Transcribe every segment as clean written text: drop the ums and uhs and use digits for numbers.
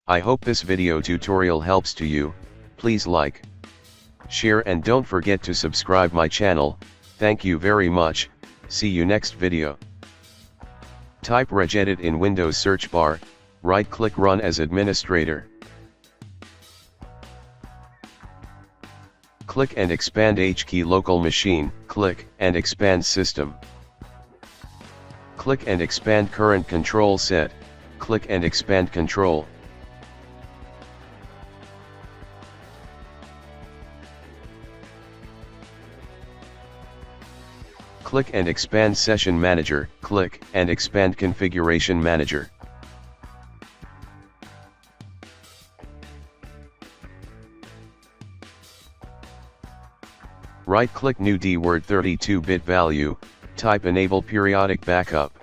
I hope this video tutorial helps to you. Please like, share and don't forget to subscribe my channel. Thank you very much. See you next video. Type regedit in Windows search bar, right-click Run as administrator. Click and expand H-key local machine, click and expand system. Click and expand current control set, click and expand control. Click and expand Session Manager, click and expand Configuration Manager. Right-click New DWord 32-bit value, type Enable Periodic Backup.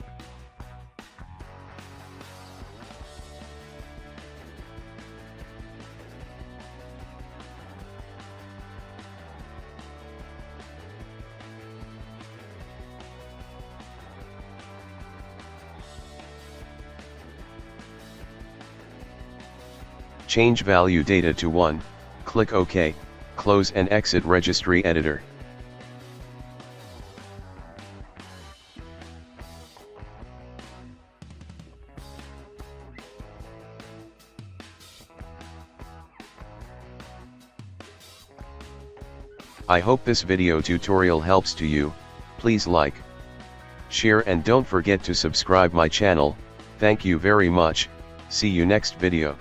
Change value data to 1, click OK, close and exit Registry Editor. I hope this video tutorial helps to you. Please like, share and don't forget to subscribe my channel. Thank you very much. See you next video.